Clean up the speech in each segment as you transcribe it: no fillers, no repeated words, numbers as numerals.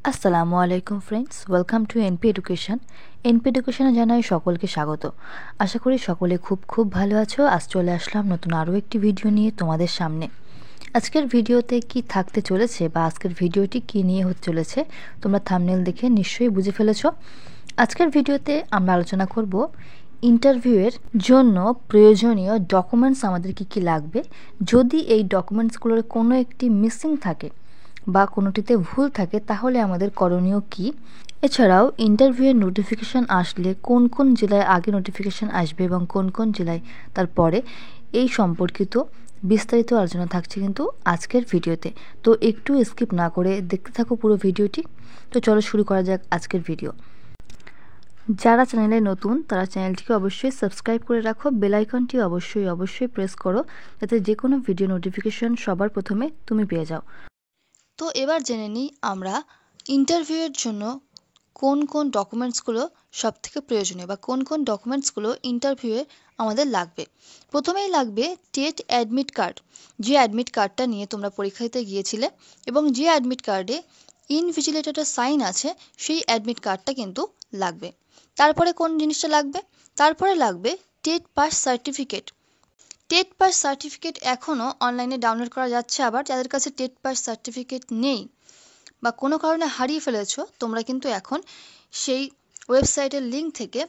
আসসালামু আলাইকুম friends, welcome to NP education. NP এডুকেশনে জানাই সকলকে স্বাগত। আশা করি সকলে খুব ভালো আছো। আজ চলে আসলাম নতুন আরও একটি ভিডিও নিয়ে তোমাদের সামনে। আজকের ভিডিওতে কি থাকতে চলেছে বা আজকের ভিডিওটি কি নিয়ে হতে চলেছে তোমরা থাম্বনেল দেখে নিশ্চয়ই বুঝে ফেলেছো। আজকের ভিডিওতে আমরা আলোচনা করব ইন্টারভিউয়ের জন্য প্রয়োজনীয় ডকুমেন্টস আমাদের কি লাগবে, যদি এই ডকুমেন্টসগুলোর কোনো একটি মিসিং থাকে বা কোনোটিতে ভুল থাকে তাহলে আমাদের করণীয় কি। এছাড়াও ইন্টারভিউয়ের নোটিফিকেশান আসলে কোন কোন জেলায় আগে নোটিফিকেশান আসবে এবং কোন কোন জেলায় তারপরে, এই সম্পর্কিত বিস্তারিত আলোচনা থাকছে কিন্তু আজকের ভিডিওতে। তো একটু স্কিপ না করে দেখতে থাকো পুরো ভিডিওটি। তো চলো শুরু করা যাক আজকের ভিডিও। যারা চ্যানেলে নতুন তারা চ্যানেলটিকে অবশ্যই সাবস্ক্রাইব করে রাখো, বেল আইকনটি অবশ্যই প্রেস করো, যাতে যে কোনো ভিডিও নোটিফিকেশান সবার প্রথমে তুমি পেয়ে যাও। তো এবার জেনে নিই আমরা ইন্টারভিউয়ের জন্য কোন কোন ডকুমেন্টসগুলো সবথেকে প্রয়োজনীয় বা কোন কোন ডকুমেন্টসগুলো ইন্টারভিউয়ে আমাদের লাগবে। প্রথমেই লাগবে টেট অ্যাডমিট কার্ড, যে অ্যাডমিট কার্ডটা নিয়ে তোমরা পরীক্ষা দিতে গিয়েছিলে এবং যে অ্যাডমিট কার্ডে ইনভিজিলেটরের সাইন আছে সেই অ্যাডমিট কার্ডটা কিন্তু লাগবে। তারপরে কোন জিনিসটা লাগবে? তারপরে লাগবে TET pass certificate. TET pass certificate এখনও অনলাইনে ডাউনলোড করা যাচ্ছে, আবার যাদের কাছে টেট পাস সার্টিফিকেট নেই বা কোনো কারণে হারিয়ে ফেলেছো তোমরা কিন্তু এখন সেই ওয়েবসাইটের লিঙ্ক থেকে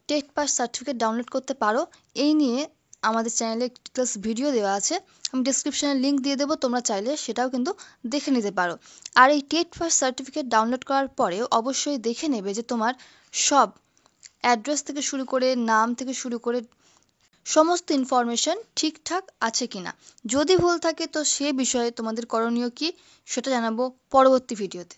টেট পাস সার্টিফিকেট ডাউনলোড করতে পারো। এই নিয়ে আমাদের চ্যানেলে ক্লাস ভিডিও দেওয়া আছে, আমি ডিসক্রিপশানে লিঙ্ক দিয়ে দেবো, তোমরা চাইলে সেটাও কিন্তু দেখে নিতে পারো। আর এই টেট পাস সার্টিফিকেট ডাউনলোড করার পরেও অবশ্যই দেখে নেবে যে তোমার সব অ্যাড্রেস থেকে শুরু করে নাম থেকে শুরু করে সমস্ত ইনফরমেশন ঠিকঠাক আছে কিনা। যদি ভুল থাকে তো সে বিষয়ে তোমাদের করণীয় কি সেটা জানাবো পরবর্তী ভিডিওতে।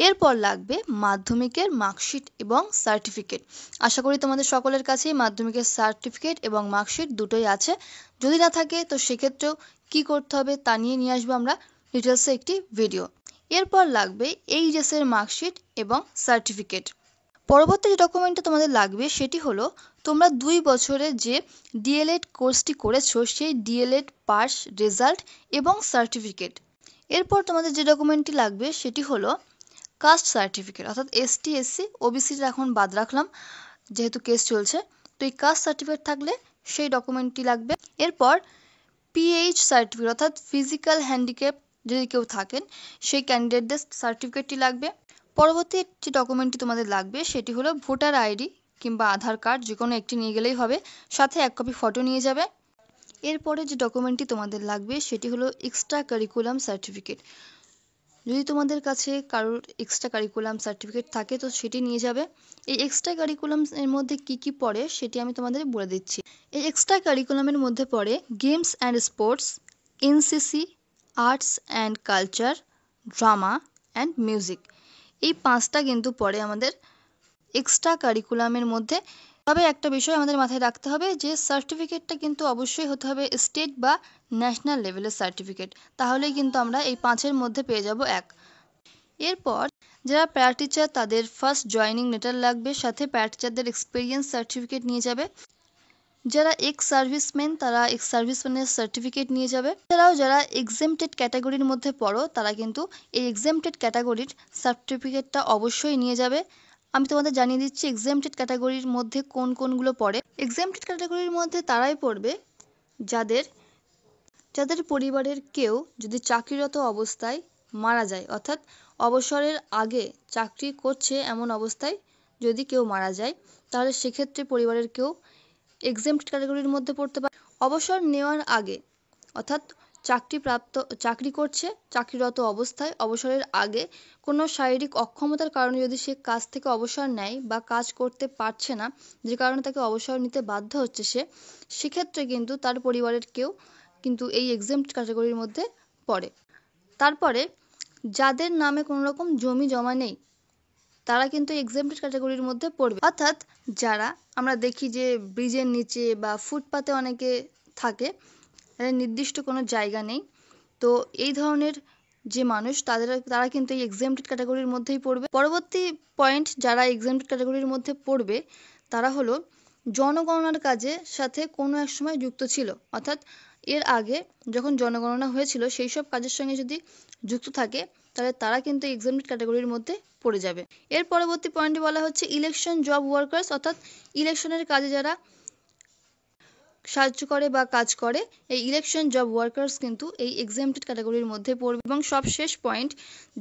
এরপর লাগবে মাধ্যমিকের মার্কশিট এবং সার্টিফিকেট। আশা করি তোমাদের সকলের কাছেই মাধ্যমিকের সার্টিফিকেট এবং মার্কশিট দুটোই আছে। যদি না থাকে তো সেক্ষেত্রেও কি করতে হবে তা নিয়ে আসবো আমরা ডিটেলসে একটি ভিডিও। এরপর লাগবে এইচএসের মার্কশিট এবং সার্টিফিকেট। পরবর্তী যে ডকুমেন্টটা তোমাদের লাগবে সেটি হলো তোমরা 2 বছরের যে ডিএলএড কোর্সটি করেছো সেই ডিএলএড পাস রেজাল্ট এবং সার্টিফিকেট। এরপর তোমাদের যে ডকুমেন্টটি লাগবে সেটি হলো কাস্ট সার্টিফিকেট, অর্থাৎ এসটি এসসি ওবিসিটা এখন বাদ রাখলাম যেহেতু কেস চলছে। তো এই কাস্ট সার্টিফিকেট থাকলে সেই ডকুমেন্টটি লাগবে। এরপর পিএইচ সার্টিফিকেট, অর্থাৎ ফিজিক্যাল হ্যান্ডিক্যাপ যদি কেউ থাকেন সেই ক্যান্ডিডেটদের সার্টিফিকেটটি লাগবে। পরবর্তী যে ডকুমেন্টটি তোমাদের লাগবে সেটি হলো ভোটার আইডি কিংবা আধার কার্ড, যে কোনো একটি নিয়ে গেলেই হবে, সাথে 1 কপি ফটো নিয়ে যাবে। এরপরে যে ডকুমেন্টটি তোমাদের লাগবে সেটি হলো এক্সট্রা কারিকুলাম সার্টিফিকেট। যদি তোমাদের কাছে কারোর এক্সট্রা কারিকুলাম সার্টিফিকেট থাকে তো সেটি নিয়ে যাবে। এই এক্সট্রা কারিকুলাম এর মধ্যে কি পড়ে সেটি আমি তোমাদের বলে দিচ্ছি। এই এক্সট্রা কারিকুলামের মধ্যে পড়ে games and sports, NCC, arts and culture, drama and music. এই 5টা কিন্তু পড়ে আমাদের এক্সট্রা কারিকুলামের মধ্যে। তবে একটা বিষয় আমাদের মাথায় রাখতে হবে যে সার্টিফিকেটটা কিন্তু অবশ্যই হতে হবে স্টেট বা ন্যাশনাল লেভেলের সার্টিফিকেট, তাহলেই কিন্তু আমরা এই 5-এর মধ্যে পেয়ে যাব 1। এরপর যারা প্যারা টিচার তাদের ফার্স্ট জয়েনিং লেটার লাগবে, সাথে প্যারা টিচারদের এক্সপিরিয়েন্স সার্টিফিকেট নিয়ে যাবে। যারা এক্স সার্ভিসম্যান তারা এক্স সার্ভিসম্যানের সার্টিফিকেট নিয়ে যাবে। এছাড়াও যারা এক্সেমটেড ক্যাটাগরির মধ্যে পড়ো তারা কিন্তু এই এক্সেমটেড ক্যাটাগরির সার্টিফিকেটটা অবশ্যই নিয়ে যাবে। আমি তোমাদের জানিয়ে দিচ্ছি এক্সেমটেড ক্যাটাগরির মধ্যে কোনগুলো পড়ে। এক্সেমটেড ক্যাটাগরির মধ্যে তারাই পড়বে যাদের পরিবারের কেউ যদি চাকরিরত অবস্থায় মারা যায়, অর্থাৎ অবসরের আগে চাকরি করছে এমন অবস্থায় যদি কেউ মারা যায় তাহলে সেক্ষেত্রে পরিবারের কেউ এক্সেমটেড ক্যাটাগরির মধ্যে পড়তে পারে। অবসর নেওয়ার আগে, অর্থাৎ চাকরি করছে চাকরিরত অবস্থায় অবসরের আগে কোনো শারীরিক অক্ষমতার কারণে যদি সে কাজ থেকে অবসর নেয় বা কাজ করতে পারছে না, যে কারণে তাকে অবসর নিতে বাধ্য হচ্ছে সেক্ষেত্রে কিন্তু তার পরিবারের কেউ কিন্তু এই এক্সেমড ক্যাটাগরির মধ্যে পড়ে। তারপরে যাদের নামে কোনো রকম জমি জমা নেই তারা কিন্তু এক্সেমটেড ক্যাটাগরির মধ্যে পড়বে। অর্থাৎ যারা আমরা দেখি যে ব্রিজের নিচে বা ফুটপাতে অনেকে থাকে, নির্দিষ্ট কোনো জায়গা নেই, তো এই ধরনের যে মানুষ তারা কিন্তু এই এক্সেমটেড ক্যাটাগরির মধ্যেই পড়বে। পরবর্তী পয়েন্ট, যারা এক্সেমটেড ক্যাটাগরির মধ্যে পড়বে তারা হলো জনগণনার কাজের সাথে কোনো এক সময় যুক্ত ছিল, অর্থাৎ এর আগে যখন জনগণনা হয়েছিল সেই সব কাজের সঙ্গে যদি যুক্ত থাকে তাহলে তারা কিন্তু এক্সামটেড ক্যাটাগরির মধ্যে পড়ে যাবে। এর পরবর্তী পয়েন্টে বলা হচ্ছে ইলেকশন জব ওয়ার্কার্স, অর্থাৎ ইলেকশনের কাজে যারা সাহায্য করে বা কাজ করে, এই ইলেকশন জব ওয়ার্কার্স কিন্তু এই এক্সামটেড ক্যাটাগরির মধ্যে পড়বে। এবং সবশেষ পয়েন্ট,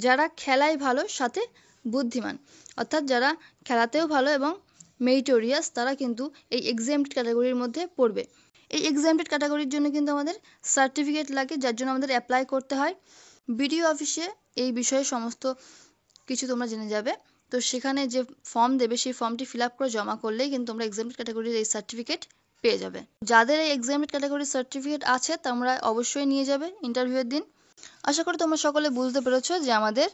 যারা খেলায় ভালো সাথে বুদ্ধিমান, অর্থাৎ যারা খেলাতেও ভালো এবং মেরিটোরিয়াস, তারা কিন্তু এই এক্সামটেড ক্যাটাগরির মধ্যে পড়বে। এই এক্সামটেড ক্যাটাগরির জন্য কিন্তু আমাদের সার্টিফিকেট লাগে, যার জন্য আমাদের অ্যাপ্লাই করতে হয়। বিডিও অফিসে এই বিষয়ে সমস্ত কিছু তোমরা জেনে যাবে। তো সেখানে যে ফর্ম দেবে সেই ফর্মটি ফিল আপ করে জমা করলেই কিন্তু তোমরা এক্সামটেড ক্যাটাগরির এই সার্টিফিকেট পেয়ে যাবে। যাদের এই এক্সামটেড ক্যাটাগরির সার্টিফিকেট আছে তোমরা অবশ্যই নিয়ে যাবে ইন্টারভিউয়ের দিন। আশা করি তোমরা সকলে বুঝতে পেরেছো যে আমাদের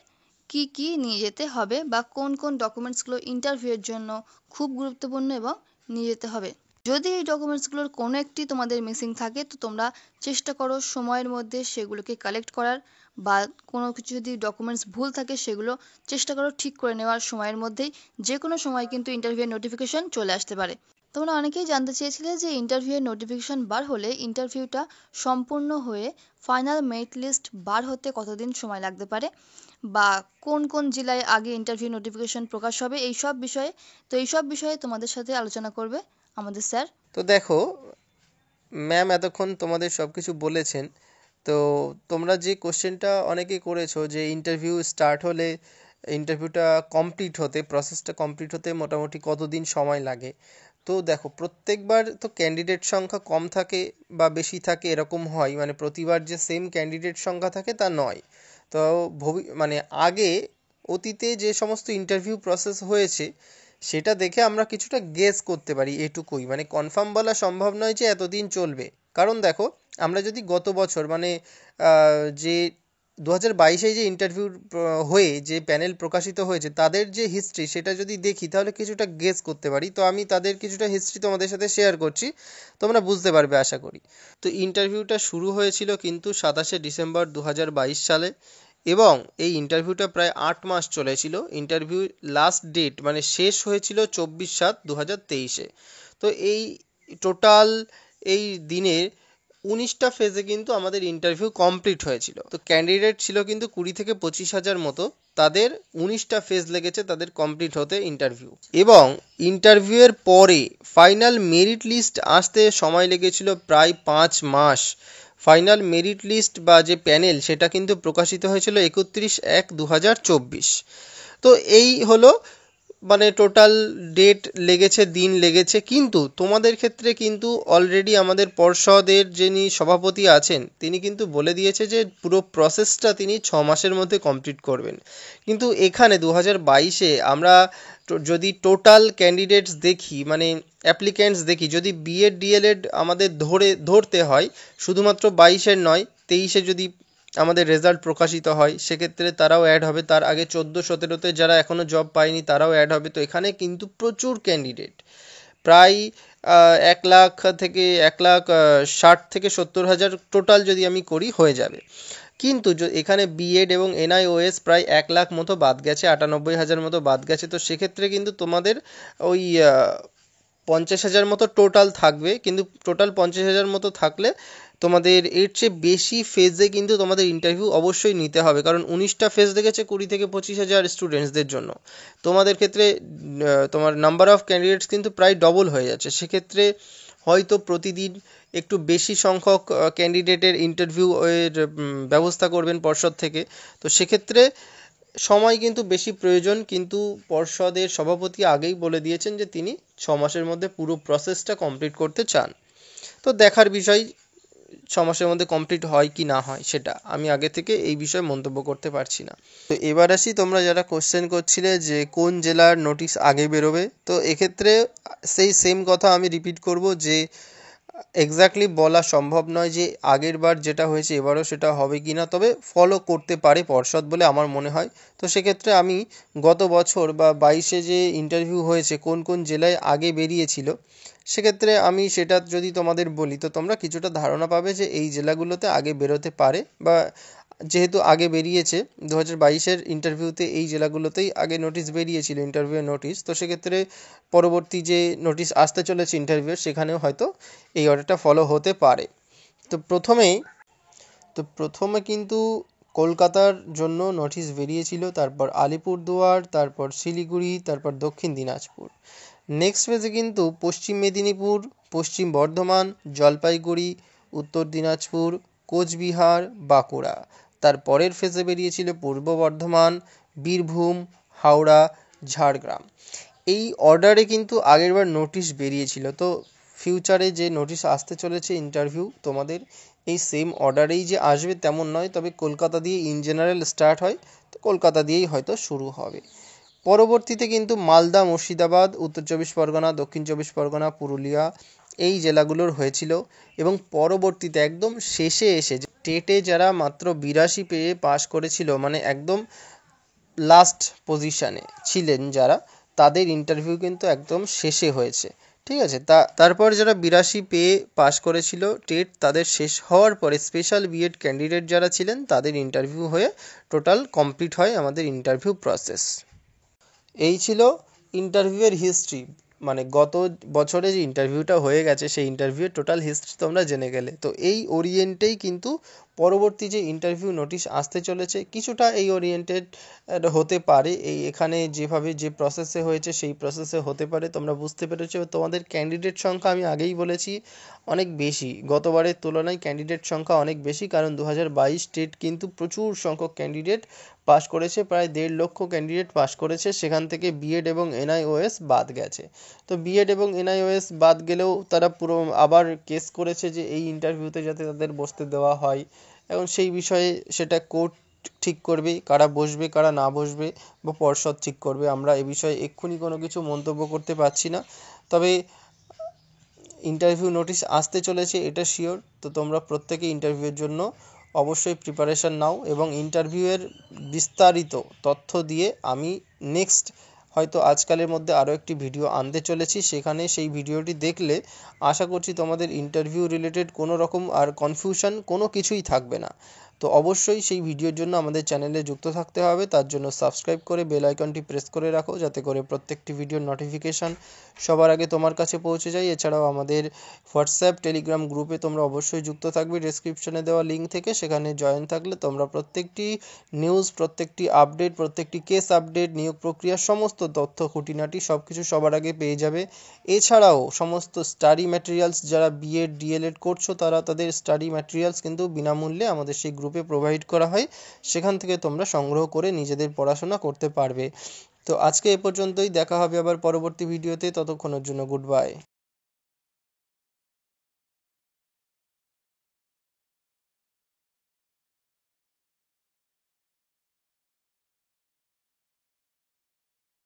কি কি নিয়ে যেতে হবে বা কোন কোন ডকুমেন্টসগুলো ইন্টারভিউয়ের জন্য খুব গুরুত্বপূর্ণ এবং নিয়ে যেতে হবে। যদি এই ডকুমেন্টসগুলোর কোনো একটি তোমাদের মিসিং থাকে তো তোমরা চেষ্টা করো সময়ের মধ্যে সেগুলোকে কালেক্ট করার, বা কোনো কিছু যদি ডকুমেন্টস ভুল থাকে সেগুলো চেষ্টা করো ঠিক করে নেওয়ার সময়ের মধ্যেই। যে কোনো সময় কিন্তু ইন্টারভিউয়ের নোটিফিকেশন চলে আসতে পারে। তোমরা অনেকেই জানতে চেয়েছিলে যে ইন্টারভিউয়ের নোটিফিকেশন বার হলে ইন্টারভিউটা সম্পূর্ণ হয়ে ফাইনাল মেরিট লিস্ট বার হতে কতদিন সময় লাগতে পারে, বা কোন কোন জেলায় আগে ইন্টারভিউ নোটিফিকেশন প্রকাশ হবে, এই সব বিষয়ে তোমাদের সাথে আলোচনা করবে আমাদের স্যার। তো দেখো ম্যাম এতক্ষণ তোমাদের সব কিছু বলেছেন। তো তোমরা যে কোশ্চেনটা অনেকে করেছো যে ইন্টারভিউ স্টার্ট হলে ইন্টারভিউটা কমপ্লিট হতে, প্রসেসটা কমপ্লিট হতে মোটামুটি কতদিন সময় লাগে। তো দেখো প্রত্যেকবার তো ক্যান্ডিডেট সংখ্যা কম থাকে বা বেশি থাকে এরকম হয়, মানে প্রতিবার যে সেম ক্যান্ডিডেট সংখ্যা থাকে তা নয়। তো মানে আগে অতীতে যে সমস্ত ইন্টারভিউ প্রসেস হয়েছে সেটা দেখে আমরা কিছুটা গেস করতে পারি, এটুকুই। মানে কনফার্ম বলা সম্ভব নয় যে এতদিন চলবে। কারণ দেখো আমরা যদি গত বছর মানে যে 2022-এ যে ইন্টারভিউ হয়ে যে প্যানেল প্রকাশিত হয়েছে তাদের যে হিস্ট্রি সেটা যদি দেখি তাহলে কিছুটা গেস করতে পারি। তো আমি তাদের কিছুটা হিস্ট্রি তোমাদের সাথে শেয়ার করছি, তোমরা বুঝতে পারবে আশা করি। তো ইন্টারভিউটা শুরু হয়েছিল কিন্তু 27শে ডিসেম্বর 2022 সালে, এবং এই ইন্টারভিউটা প্রায় 8 মাস চলেছিল। ইন্টারভিউ লাস্ট ডেট মানে শেষ হয়েছিল 24/7/2023-এ। তো এই টোটাল এই দিনের 19টা ফেজে কিন্তু আমাদের ইন্টারভিউ কমপ্লিট হয়েছিল। তো ক্যান্ডিডেট ছিল কিন্তু 20 থেকে 25,000 মতো, তাদের 19টা ফেজ লেগেছে তাদের কমপ্লিট হতে ইন্টারভিউ। এবং ইন্টারভিউয়ের পরে ফাইনাল মেরিট লিস্ট আসতে সময় লেগেছিল প্রায় 5 মাস। ফাইনাল মেরিট লিস্ট বা যে প্যানেল সেটা কিন্তু প্রকাশিত হয়েছিল 31/1/2024। তো এই হলো মানে টোটাল ডেট লেগেছে, দিন লেগেছে। কিন্তু তোমাদের ক্ষেত্রে কিন্তু অলরেডি আমাদের পর্ষদের যিনি সভাপতি আছেন তিনি কিন্তু বলে দিয়েছে যে পুরো প্রসেসটা তিনি 6 মাসের মধ্যে কমপ্লিট করবেন। কিন্তু এখানে 2022-এ আমরা যদি টোটাল ক্যান্ডিডেটস দেখি, মানে অ্যাপ্লিক্যান্টস দেখি, যদি বিএড ডিএলএড আমাদের ধরতে হয়, শুধুমাত্র 22-এর নয় 23-এ যদি আমাদের রেজাল্ট প্রকাশিত হয় সেক্ষেত্রে তারাও অ্যাড হবে। তার আগে 14-17-তে যারা এখনও জব পায়নি তারাও অ্যাড হবে। তো এখানে কিন্তু প্রচুর ক্যান্ডিডেট, প্রায় 1 লাখ থেকে 1,60,000 থেকে 70,000 টোটাল যদি আমি করি হয়ে যাবে। কিন্তু এখানে বিএড এবং এনআইওএস প্রায় 1 লাখ মতো বাদ গেছে, 98,000 মতো বাদ গেছে। তো সেক্ষেত্রে কিন্তু তোমাদের ওই 50,000 মতো টোটাল থাকবে। কিন্তু টোটাল 50,000 মতো থাকলে তোমাদের এর চেয়ে বেশি ফেজে কিন্তু তোমাদের ইন্টারভিউ অবশ্যই নিতে হবে, কারণ 19টা ফেজ দেখেছে 20 থেকে 25,000 স্টুডেন্টসদের জন্য। তোমাদের ক্ষেত্রে তোমার নাম্বার অফ ক্যান্ডিডেটস কিন্তু প্রায় ডবল হয়ে যাচ্ছে। সেক্ষেত্রে হয়তো প্রতিদিন একটু বেশি সংখ্যক ক্যান্ডিডেটের ইন্টারভিউ এর ব্যবস্থা করবেন পর্ষদ থেকে। তো সেক্ষেত্রে সময় কিন্তু বেশি প্রয়োজন, কিন্তু পর্ষদের সভাপতি আগেই বলে দিয়েছেন যে তিনি 6 মাসের মধ্যে পুরো প্রসেসটা কমপ্লিট করতে চান। তো দেখার বিষয় 6 মাসের মধ্যে কমপ্লিট হয় কি না হয়, সেটা আমি আগে থেকে এই বিষয়ে মন্তব্য করতে পারছি না। তো এবার আসি, তোমরা যারা কোশ্চেন করছিলে যে কোন জেলার নোটিশ আগে বেরোবে, তো এক্ষেত্রে সেই সেম কথা আমি রিপিট করব যে এক্স্যাক্টলি বলা সম্ভব নয় যে আগের বার যেটা হয়েছে এবারও সেটা হবে কি না, তবে ফলো করতে পারে পর্ষদ বলে আমার মনে হয়। তো সেক্ষেত্রে আমি গত বছর বা 22-এ যে ইন্টারভিউ হয়েছে কোন কোন জেলায় আগে বেরিয়েছিল সেক্ষেত্রে আমি সেটা যদি তোমাদের বলি তো তোমরা কিছুটা ধারণা পাবে যে এই জেলাগুলোতে আগে বেরোতে পারে, বা যেহেতু আগে বেরিয়েছে 2022-এর ইন্টারভিউতে এই জেলাগুলোতেই আগে নোটিশ বেরিয়েছিল, ইন্টারভিউয়ের নোটিশ। তো সেক্ষেত্রে পরবর্তী যে নোটিশ আসতে চলেছে ইন্টারভিউয়ের সেখানেও হয়তো এই অর্ডারটা ফলো হতে পারে। তো প্রথমে কিন্তু কলকাতার জন্য নোটিশ বেরিয়েছিল, তারপর আলিপুরদুয়ার, তারপর শিলিগুড়ি, তারপর দক্ষিণ দিনাজপুর। নেক্সট ফেজে কিন্তু পশ্চিম মেদিনীপুর, পশ্চিম বর্ধমান, জলপাইগুড়ি, উত্তর দিনাজপুর, কোচবিহার, বাঁকুড়া। তার পরের ফেজে বেরিয়েছিল পূর্ব বর্ধমান, বীরভূম, হাওড়া, ঝাড়গ্রাম। এই অর্ডারে কিন্তু আগেরবার নোটিশ বেরিয়েছিল। তো ফিউচারে যে নোটিশ আসতে চলেছে ইন্টারভিউ তোমাদের এই সেম অর্ডারেই যে আসবে তেমন নয়, তবে কলকাতা দিয়ে ইন জেনারেল স্টার্ট হয়, তো কলকাতা দিয়েই হয়তো শুরু হবে। পরবর্তীতে কিন্তু মালদা, মুর্শিদাবাদ, উত্তর চব্বিশ পরগনা, দক্ষিণ চব্বিশ পরগনা, পুরুলিয়া এই জেলাগুলোর হয়েছিল। এবং পরবর্তীতে একদম শেষে এসে টেটে যারা মাত্র 82 পেয়ে পাশ করেছিল, মানে একদম লাস্ট পজিশনে ছিলেন যারা, তাদের ইন্টারভিউ কিন্তু একদম শেষে হয়েছে। ঠিক আছে, তারপর যারা 82 পেয়ে পাশ করেছিল টেট, তাদের শেষ হওয়ার পরে স্পেশাল বিএড ক্যান্ডিডেট যারা ছিলেন তাদের ইন্টারভিউ হয়ে টোটাল কমপ্লিট হয় আমাদের ইন্টারভিউ প্রসেস। এই ছিল ইন্টারভিউয়ের হিস্ট্রি, মানে গত বছরে যে ইন্টারভিউটা হয়ে গেছে সেই ইন্টারভিউয়ের টোটাল হিস্ট্রি তোমরা জেনে গেলে। তো এই ওরিয়েন্টেই কিন্তু পরবর্তী যে ইন্টারভিউ নোটিশ আসতে চলেছে কিছুটা এই ওরিয়েন্টেড হতে পারে। এখানে যেভাবে যে প্রসেসে হয়েছে সেই প্রসেসে হতে পারে। তোমরা বুঝতে পেরেছো, তোমাদের ক্যান্ডিডেট সংখ্যা আমি আগেই বলেছি অনেক বেশি, গতবারের তুলনায় ক্যান্ডিডেট সংখ্যা অনেক বেশি, কারণ 2022 টেট কিন্তু প্রচুর সংখ্যক ক্যান্ডিডেট পাস করেছে, প্রায় 1.5 লক্ষ ক্যান্ডিডেট পাস করেছে, সেখান থেকে বিএড এবং এনআইওএস বাদ গেছে। তো বিএড এবং এনআইওএস বাদ গেলেও তারা পুরো আবার কেস করেছে যে এই ইন্টারভিউতে যাতে তাদের বসতে দেওয়া হয়। এখন সেই বিষয়ে সেটা কোর্ট ঠিক করবে কারা বসবে কারা না বসবে, বা পর্ষদ ঠিক করবে। আমরা এ বিষয়ে এক্ষুনি কোনো কিছু মন্তব্য করতে পারছি না, তবে ইন্টারভিউ নোটিশ আসতে চলেছে এটা শিওর। তো তোমরা প্রত্যেকে ইন্টারভিউয়ের জন্য অবশ্যই প্রিপারেশান নাও, এবং ইন্টারভিউয়ের বিস্তারিত তথ্য দিয়ে আমি নেক্সট হয়তো আজকালের মধ্যে আরও একটি ভিডিও আনতে চলেছি। সেখানে সেই ভিডিওটি দেখলে আশা করছি তোমাদের ইন্টারভিউ রিলেটেড কোনো রকম আর কনফিউশন কোনো কিছুই থাকবে না। তো অবশ্যই সেই ভিডিওর জন্য আমাদের চ্যানেলে যুক্ত থাকতে হবে, তার জন্য সাবস্ক্রাইব করে বেল আইকনটি প্রেস করে রাখো, যাতে করে প্রত্যেকটি ভিডিওর নোটিফিকেশান সবার আগে তোমার কাছে পৌঁছে যায়। এছাড়াও আমাদের হোয়াটসঅ্যাপ, টেলিগ্রাম গ্রুপে তোমরা অবশ্যই যুক্ত থাকবে ডেসক্রিপশনে দেওয়া লিঙ্ক থেকে, সেখানে জয়েন থাকলে তোমরা প্রত্যেকটি নিউজ, প্রত্যেকটি আপডেট, প্রত্যেকটি কেস আপডেট, নিয়োগ প্রক্রিয়ার সমস্ত তথ্য খুঁটিনাটি সব কিছু সবার আগে পেয়ে যাবে। এছাড়াও সমস্ত স্টাডি ম্যাটেরিয়ালস, যারা বিএড ডিএলএড করছো তারা তাদের স্টাডি ম্যাটেরিয়ালস কিন্তু বিনামূল্যে আমাদের সেই গ্রুপে প্রোভাইড করা হয়, সেখান থেকে তোমরা সংগ্রহ করে নিজেদের পড়াশোনা করতে পারবে। তো আজকে এ পর্যন্তই, দেখা হবে আবার পরবর্তী ভিডিওতে, ততক্ষণের জন্য গুড বাই।